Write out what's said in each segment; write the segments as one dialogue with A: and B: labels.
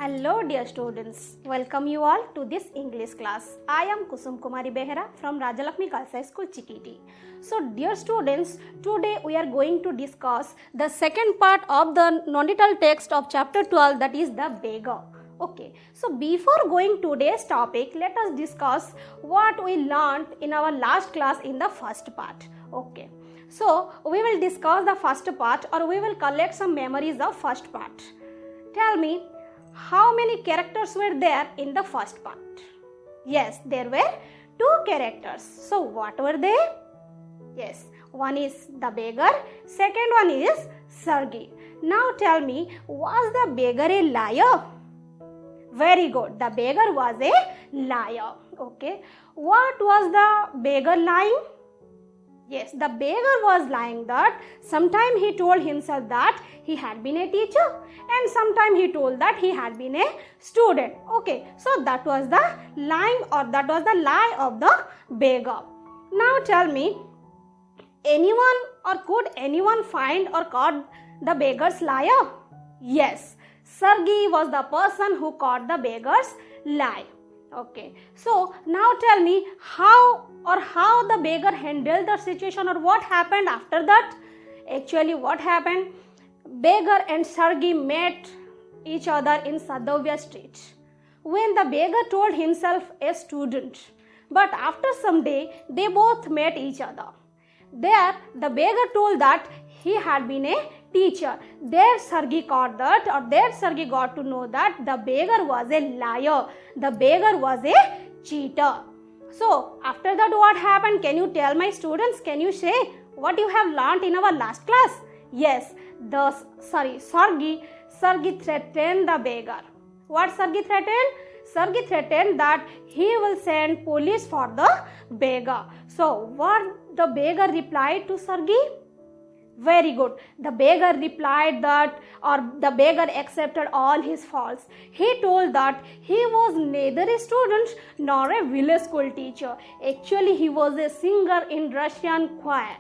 A: Hello dear students, welcome you all to this English class. I am Kusum Kumari Behera from Rajalakshmi Girls High School Chikiti. So dear students, today we are going to discuss the second part of the non-detailed text of chapter 12, that is the beggar. Okay, so before going today's topic, let us discuss what we learned in our last class in the first part. Okay, so we will discuss the first part, or we will collect some memories of first part. Tell me, how many characters were there in the first part? Yes, there were 2 characters. So what were they? Yes, one is the beggar, second one is Sergey. Now tell me, was the beggar a liar? Very good, the beggar was a liar. Okay, what was the beggar lying? Yes, the beggar was lying that sometime he told himself that he had been a teacher and sometime he told that he had been a student. Okay, so that was the lying, or that was the lie of the beggar. Now tell me, anyone or could anyone find or caught the beggar's liar? Yes, Sergey was the person who caught the beggar's lie. Okay, so now tell me how the beggar handled the situation, or what happened after that. Actually, what happened? Beggar and Sergey met each other in Sadovya street. When the beggar told himself a student, but after some day they both met each other. There the beggar told that he had been a teacher. There Sergey caught that, or there Sergey got to know that the beggar was a liar. The beggar was a cheater. So after that, what happened? Can you tell my students? Can you say what you have learnt in our last class? Yes, Sergey threatened the beggar. What Sergey threatened? Sergey threatened that he will send police for the beggar. So what the beggar replied to Sergey? Very good. The beggar replied that, or the beggar accepted all his faults. He told that he was neither a student nor a village school teacher. Actually, he was a singer in Russian choir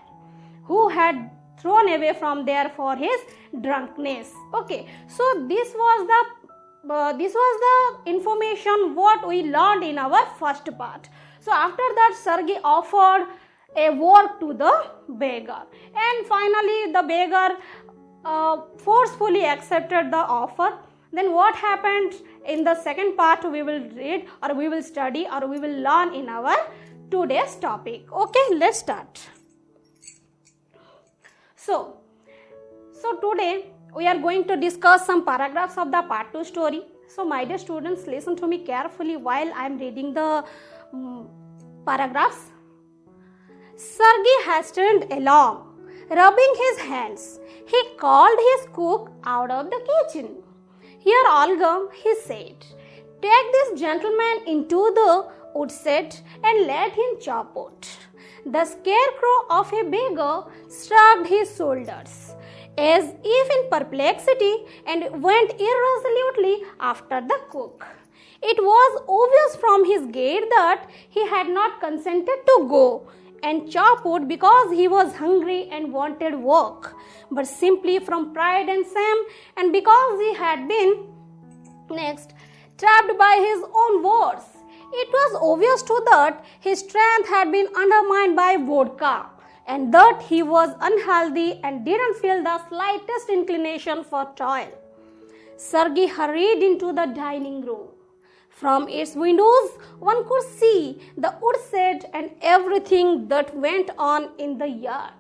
A: who had thrown away from there for his drunkenness. Okay, so this was the information what we learned in our first part. So after that, Sergey offered a work to the beggar, and finally the beggar forcefully accepted the offer. Then what happened in the second part, we will read, or we will study, or we will learn in our today's topic. Okay, let's start. So today we are going to discuss some paragraphs of the part 2 story. So my dear students, listen to me carefully while I am reading the paragraphs. Sergey hastened along, rubbing his hands. He called his cook out of the kitchen. "Here, Olga," he said, "take this gentleman into the woodshed and let him chop wood." The scarecrow of a beggar shrugged his shoulders, as if in perplexity, and went irresolutely after the cook. It was obvious from his gait that he had not consented to go and chop wood because he was hungry and wanted work, but simply from pride and shame, and because he had been trapped by his own words. It was obvious too that his strength had been undermined by vodka, and that he was unhealthy and didn't feel the slightest inclination for toil. Sergey hurried into the dining room. From its windows, one could see the woodshed and everything that went on in the yard.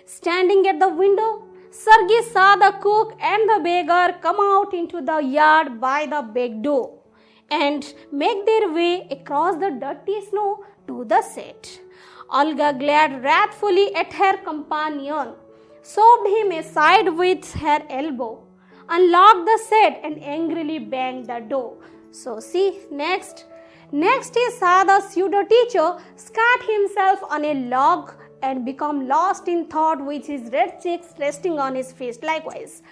A: Standing at the window, Sergey saw the cook and the beggar come out into the yard by the back door and make their way across the dirty snow to the shed. Olga glared wrathfully at her companion, shoved him aside with her elbow, unlocked the shed, and angrily banged the door. So see, next he saw the pseudo-teacher scat himself on a log and become lost in thought with his red cheeks resting on his fist. Likewise,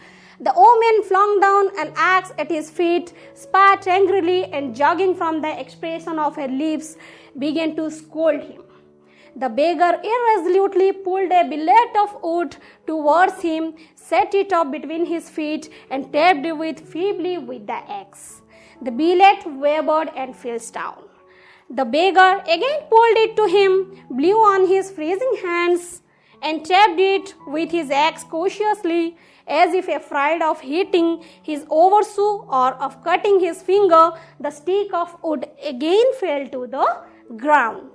A: the old man flung down an axe at his feet, spat angrily, and jogging from the expression of her lips, began to scold him. The beggar irresolutely pulled a billet of wood towards him, set it up between his feet, and tapped it feebly with the axe. The billet wavered and fell down. The beggar again pulled it to him, blew on his freezing hands, and tapped it with his axe cautiously, as if afraid of hitting his overshoe or of cutting his finger. The stick of wood again fell to the ground.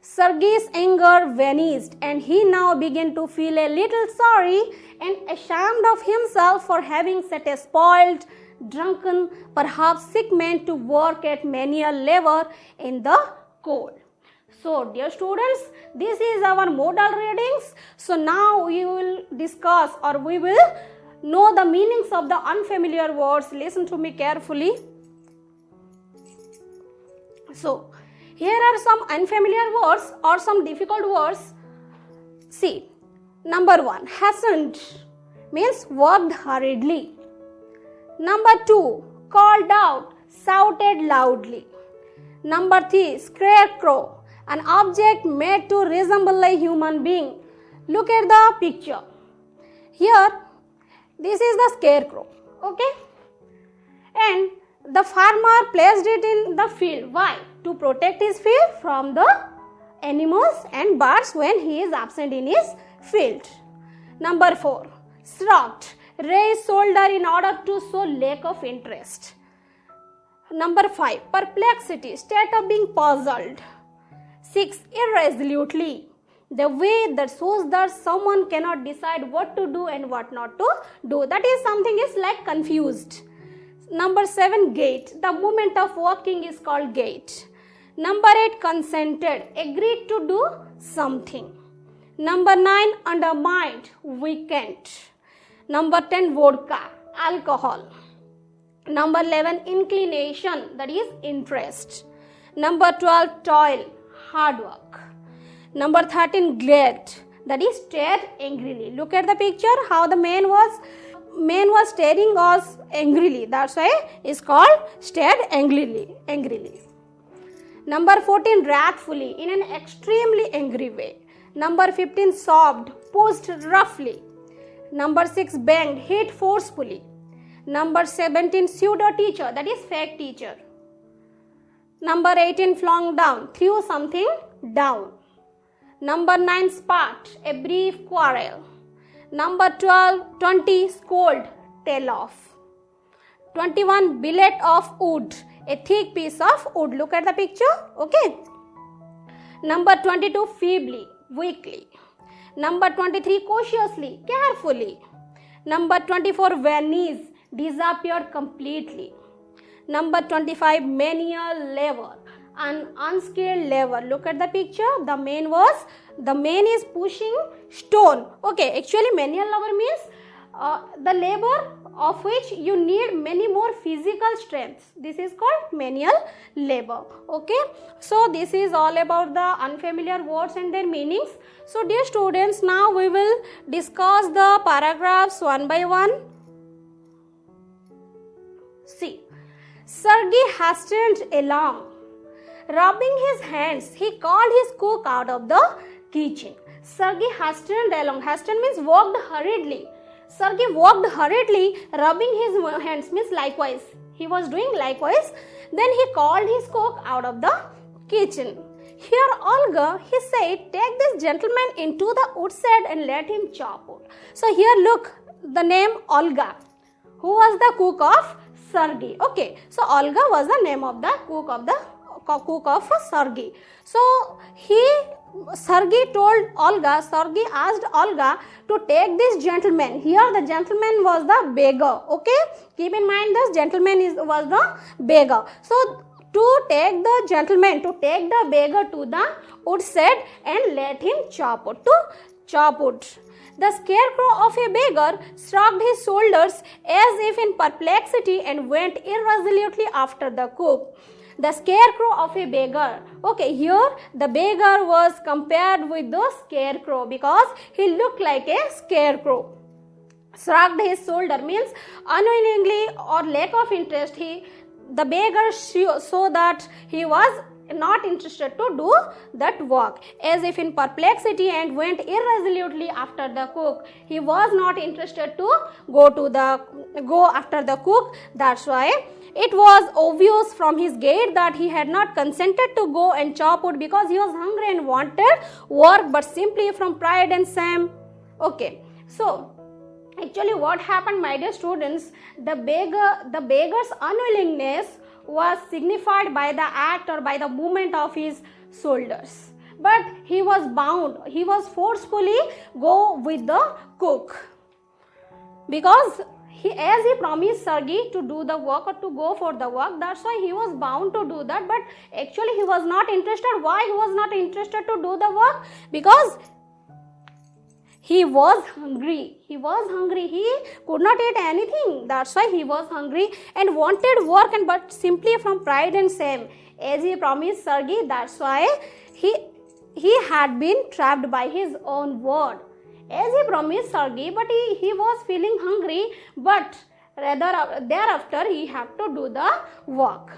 A: Sergei's anger vanished, and he now began to feel a little sorry and ashamed of himself for having set a spoiled, drunken, perhaps sick man to work at manual labor in the cold. So, dear students, this is our model readings. So, now we will discuss, or we will know the meanings of the unfamiliar words. Listen to me carefully. So, here are some unfamiliar words or some difficult words. See, number 1, hastened means worked hurriedly. Number 2, called out, shouted loudly. Number 3, scarecrow, an object made to resemble a human being. Look at the picture. Here, this is the scarecrow, okay? And the farmer placed it in the field. Why? To protect his field from the animals and birds when he is absent in his field. Number 4, shrugged, raised shoulder in order to show lack of interest. Number 5, perplexity, state of being puzzled. 6, irresolutely, the way that shows that someone cannot decide what to do and what not to do. That is, something is like confused. Number 7, gait, the movement of walking is called gait. Number 8, consented, agreed to do something. Number 9, undermined, weakened. Number 10, vodka, alcohol. Number 11, inclination, that is interest. Number 12, toil, hard work. Number 13, glared, that is stared angrily. Look at the picture, how the man was staring us angrily. That's why it's called stared angrily. Number 14, wrathfully, in an extremely angry way. Number 15, sobbed, pushed roughly. Number 6, banged, hit forcefully. Number 17, pseudo teacher, that is fake teacher. Number 18, flung down, threw something down. Number 9, spat, a brief quarrel. Number 20, scold, tell off. 21, billet of wood, a thick piece of wood. Look at the picture, okay. Number 22, feebly, weakly. Number 23, cautiously, carefully. Number 24, vanish, disappear completely. Number 25, manual labor, an unskilled labor. Look at the picture, the man is pushing stone. Okay, actually manual labor means the labor of which you need many more physical strength. This is called manual labor. Okay, so this is all about the unfamiliar words and their meanings. So dear students, now we will discuss the paragraphs one by one. See, Sergei hastened along. Rubbing his hands, he called his cook out of the kitchen. Sergei hastened along. Hastened means walked hurriedly. Sergei walked hurriedly, rubbing his hands means likewise. He was doing likewise. Then he called his cook out of the kitchen. Here, Olga, he said, take this gentleman into the woodshed and let him chop wood. So here, look, the name Olga, who was the cook of Sergei. Okay, so Olga was the name of the cook of Sergei. So Sergei asked Olga to take this gentleman. Here the gentleman was the beggar. Okay, keep in mind this gentleman was the beggar. So to take the beggar to the woodshed and let him chop wood. The scarecrow of a beggar shrugged his shoulders as if in perplexity and went irresolutely after the cook. The scarecrow of a beggar. Okay, here the beggar was compared with the scarecrow because he looked like a scarecrow. Shrugged his shoulder means unwillingly or lack of interest. The beggar saw that he was not interested to do that work, as if in perplexity, and went irresolutely after the cook. He was not interested to go after the cook. That's why it was obvious from his gait that he had not consented to go and chop wood because he was hungry and wanted work, but simply from pride and shame. Okay, so actually what happened, my dear students, the beggar's unwillingness was signified by the act or by the movement of his shoulders, but he was bound, he was forcefully go with the cook, because as he promised Sergei to do the work or to go for the work, that's why he was bound to do that. But actually he was not interested. Why he was not interested to do the work? Because he was hungry. He could not eat anything. That's why he was hungry and wanted work, and but simply from pride and shame, as he promised Sergei. That's why he had been trapped by his own word. As he promised Sergei, but he was feeling hungry, but rather thereafter he had to do the work.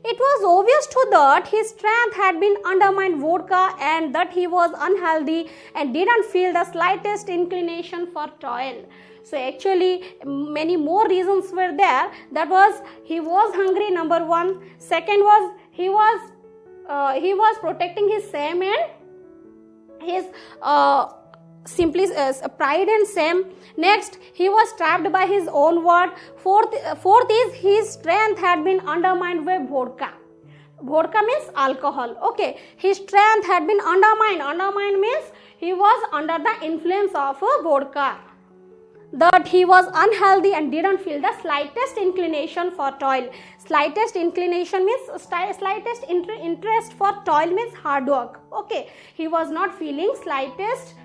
A: It was obvious to that his strength had been undermined vodka, and that he was unhealthy and didn't feel the slightest inclination for toil. So actually many more reasons were there. That was, he was hungry, number one. Second was he was protecting his shame and his simply pride and shame. Next, he was trapped by his own word. Fourth is his strength had been undermined by vodka. Vodka means alcohol. Okay, his strength had been undermined. Undermined means he was under the influence of vodka. That he was unhealthy and didn't feel the slightest inclination for toil. Slightest inclination means slightest interest for toil means hard work. Okay, he was not feeling slightest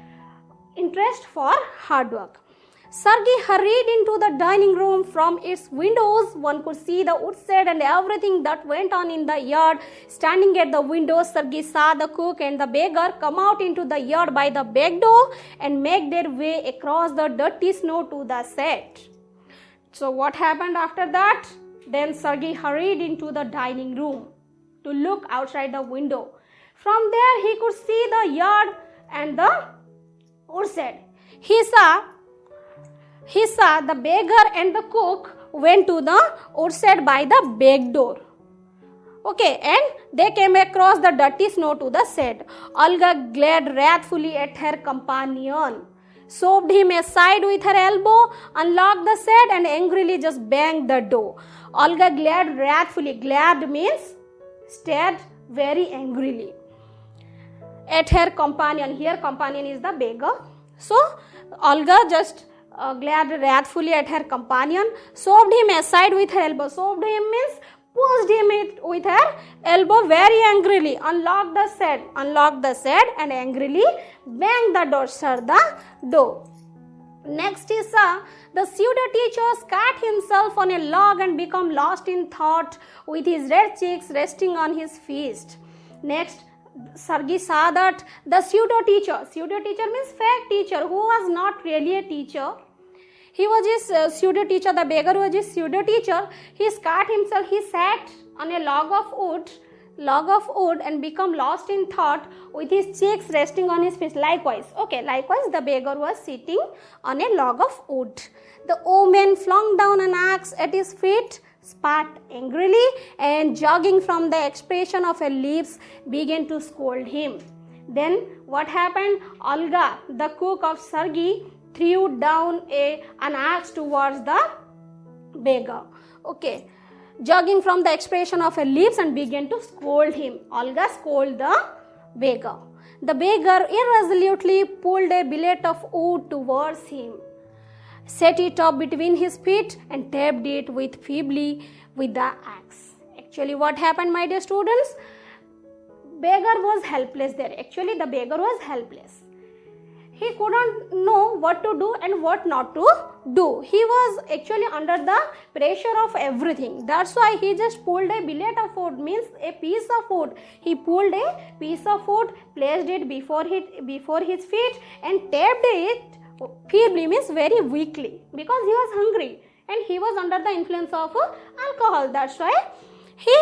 A: interest for hard work. Sergei hurried into the dining room. From its windows one could see the woodshed and everything that went on in the yard. Standing at the window, Sergei saw the cook and the beggar come out into the yard by the back door and make their way across the dirty snow to the shed. So what happened after that? Then Sergei hurried into the dining room to look outside the window. From there he could see the yard and the woodshed. He saw the beggar and the cook went to the woodshed by the back door. Okay, and they came across the dirty snow to the shed. Olga glared wrathfully at her companion, shoved him aside with her elbow, unlocked the shed, and angrily just banged the door. Olga glared wrathfully. Glared means stared very angrily at her companion. Here companion is the beggar. So Olga just glared wrathfully at her companion, shoved him aside with her elbow. Shoved him means pushed him with her elbow very angrily. Unlocked the shed and angrily banged the door, shut the door. Next he saw the pseudo teacher scat himself on a log and become lost in thought with his red cheeks resting on his fist. Next, Sergei saw that the pseudo teacher means fake teacher, who was not really a teacher. He was his pseudo teacher. The beggar was his pseudo teacher. He scat himself. He sat on a log of wood and become lost in thought with his cheeks resting on his fist. Likewise, the beggar was sitting on a log of wood. The old man flung down an axe at his feet, spat angrily, and jogging from the expression of her lips, began to scold him. Then what happened? Olga, the cook of Sergei, threw down an axe towards the beggar. Okay, jogging from the expression of her lips and began to scold him. Olga scolded the beggar. The beggar irresolutely pulled a billet of wood towards him, set it up between his feet, and tapped it feebly with the axe. Actually, what happened, my dear students? Beggar was helpless there. Actually, the beggar was helpless. He couldn't know what to do and what not to do. He was actually under the pressure of everything. That's why he just pulled a billet of wood, means a piece of wood. He pulled a piece of wood, placed it before his feet, and tapped it feebly, means very weakly, because he was hungry and he was under the influence of alcohol. That's why he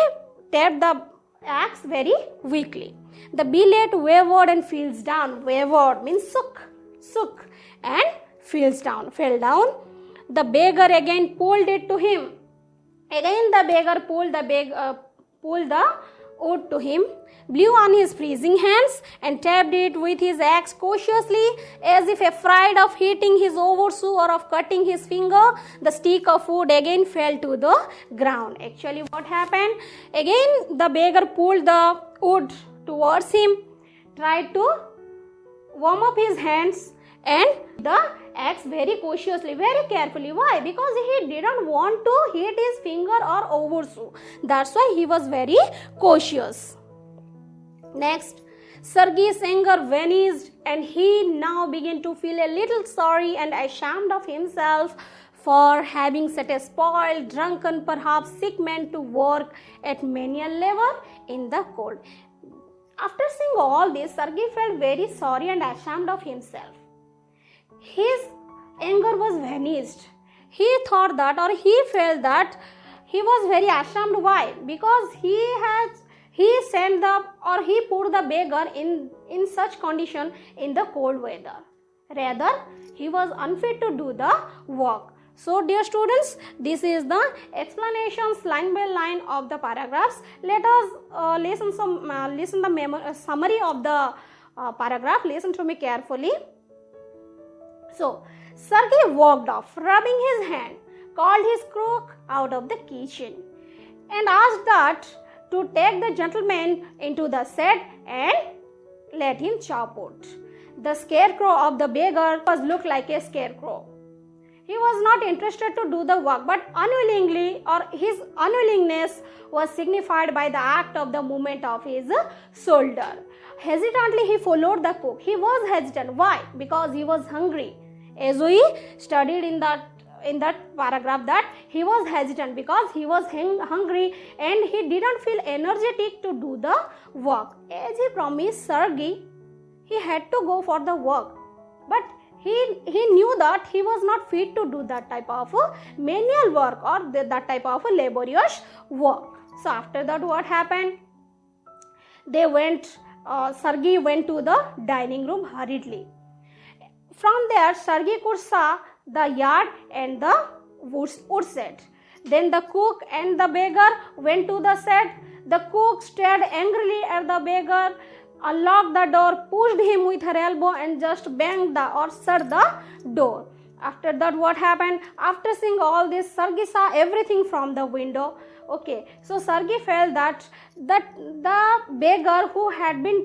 A: tapped the acts very weakly. The billet wavered and falls down. Wavered means shook and fell down. The beggar again pulled it to him. Again the beggar pulled the wood to him, blew on his freezing hands and tapped it with his axe cautiously, as if afraid of hitting his overshoe or of cutting his finger. The stick of wood again fell to the ground. Actually, what happened? Again the beggar pulled the wood towards him, tried to warm up his hands and the axe very cautiously, very carefully. Why? Because he didn't want to hit his finger or overshoe. That's why he was very cautious. Next, Sergei's anger vanished and he now began to feel a little sorry and ashamed of himself for having set a spoiled, drunken, perhaps sick man to work at manual labor in the cold. After seeing all this, Sergei felt very sorry and ashamed of himself. His anger was vanished. He thought that, or he felt that he was very ashamed. Why? Because he put the beggar in such condition in the cold weather. Rather, he was unfit to do the work. So, dear students, this is the explanations line by line of the paragraphs. Let us listen the summary of the paragraph. Listen to me carefully. So, Sergei walked off, rubbing his hand, called his cook out of the kitchen and asked that to take the gentleman into the shed and let him chop wood. The scarecrow of the beggar looked like a scarecrow. He was not interested to do the work, but unwillingly, or his unwillingness was signified by the act of the movement of his shoulder. Hesitantly, he followed the cook. He was hesitant. Why? Because he was hungry. As we studied in that paragraph, that he was hesitant because he was hungry and he didn't feel energetic to do the work. As he promised Sergei, he had to go for the work, but he knew that he was not fit to do that type of manual work or that type of laborious work. So after that, what happened? Sergei went to the dining room hurriedly. From there, Sergei could saw the yard and the wood shed. Then the cook and the beggar went to the shed. The cook stared angrily at the beggar, unlocked the door, pushed him with her elbow and just banged or shut the door. After that, what happened? After seeing all this, Sergei saw everything from the window. Okay, so Sergei felt that the beggar who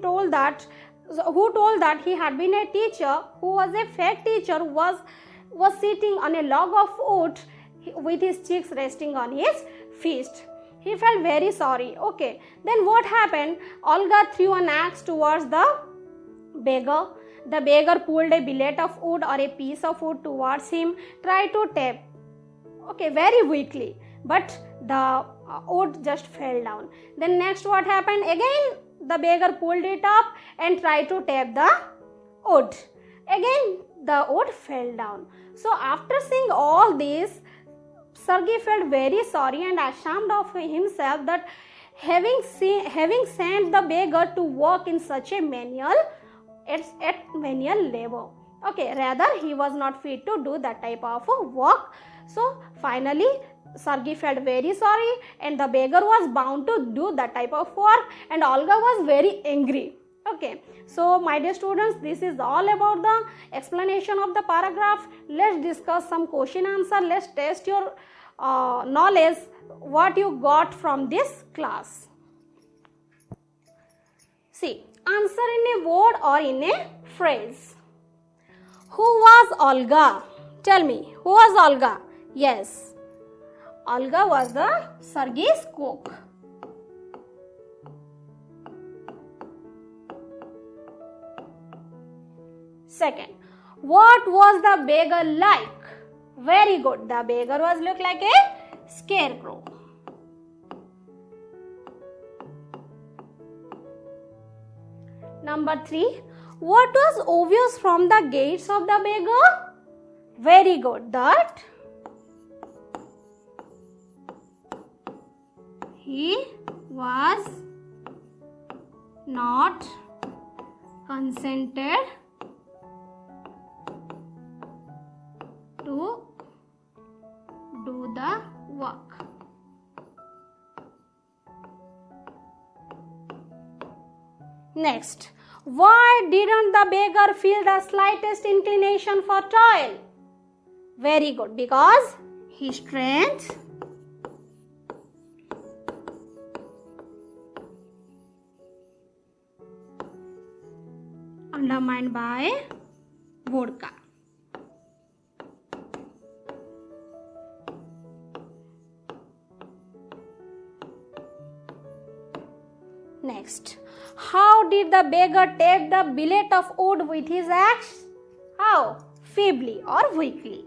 A: told that he had been a teacher, who was a fake teacher, was sitting on a log of wood with his cheeks resting on his fist. He felt very sorry. Okay, then what happened? Olga threw an axe towards the beggar. The beggar pulled a billet of wood or a piece of wood towards him, tried to tap. Okay, very weakly, but the wood just fell down. Then next what happened? Again, the beggar pulled it up and tried to tap the wood. Again, the wood fell down. So after seeing all this, Sergei felt very sorry and ashamed of himself that having sent the beggar to work in such a manual labor. Okay, rather he was not fit to do that type of work. So finally, Sergei felt very sorry and the beggar was bound to do that type of work, and Olga was very angry. Okay, so my dear students, this is all about the explanation of the paragraph. Let's discuss some question answer. Let's test your knowledge, what you got from this class. See, answer in a word or in a phrase. Who was Olga? Tell me, who was Olga? Yes, Olga was the Sergei's cook. Second, what was the beggar like? Very good. The beggar was look like a scarecrow. Number 3, what was obvious from the gaits of the beggar? Very good. That he was not consented to do the work. Next, why didn't the beggar feel the slightest inclination for toil? Very good, because his strength undermined by vodka. Next, how did the beggar take the billet of wood with his axe? How? Feebly or weakly.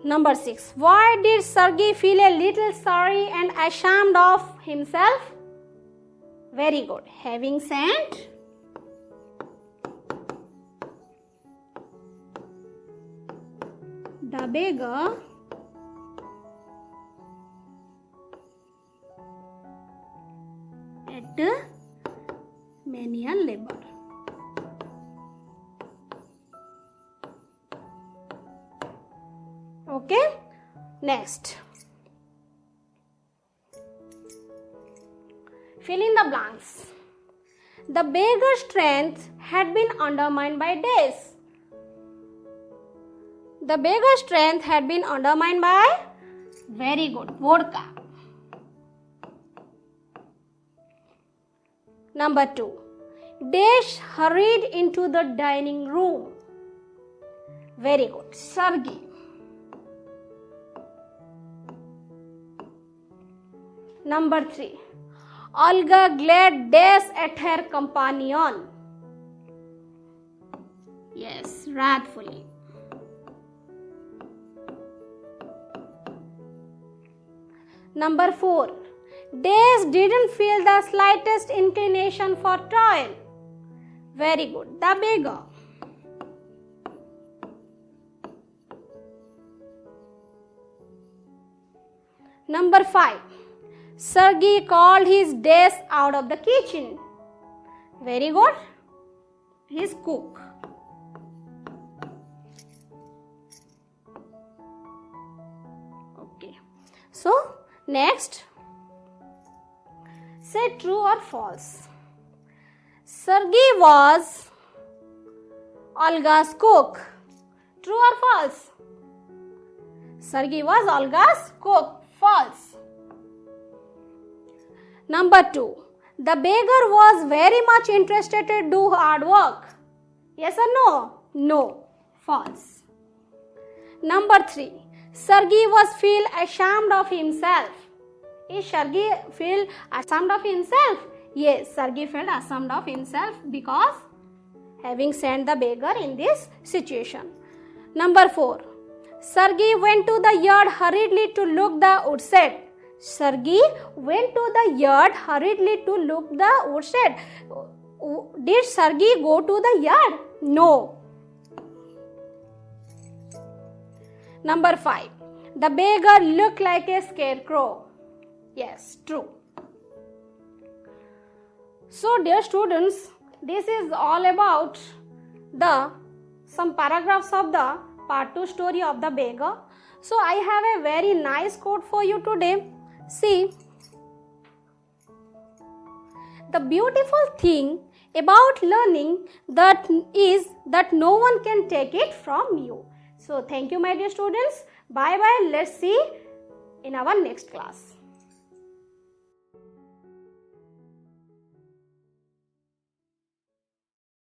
A: Number 6. Why did Sergei feel a little sorry and ashamed of himself? Very good. Having sent the beggar at manual labor. Okay, next, fill in the blanks. The beggar's strength had been undermined by days. The beggar's strength had been undermined by, very good, vodka. Number 2, Dash hurried into the dining room. Very good, Sergei. Number 3, Olga glared dash at her companion. Yes, wrathfully. Number 4, Dash didn't feel the slightest inclination for toil. Very good, the beggar. Number 5, Sergei called his Dash out of the kitchen. Very good, his cook. Okay, so next, say true or false. Sergei was Olga's cook. True or false? Sergei was Olga's cook. False. Number 2, the beggar was very much interested to do hard work. Yes or no? No. False. Number 3, Sergei was feel ashamed of himself. Is Sergei feel ashamed of himself? Yes, Sergei felt ashamed of himself because having sent the beggar in this situation. Number 4, Sergei went to the yard hurriedly to look the woodshed. Sergei went to the yard hurriedly to look the woodshed. Did Sergei go to the yard? No. Number 5, the beggar looked like a scarecrow. Yes, true. So, dear students, this is all about some paragraphs of the part 2 story of the beggar. So, I have a very nice quote for you today. See, the beautiful thing about learning that is that no one can take it from you. So, thank you, my dear students. Bye bye. Let's see in our next class.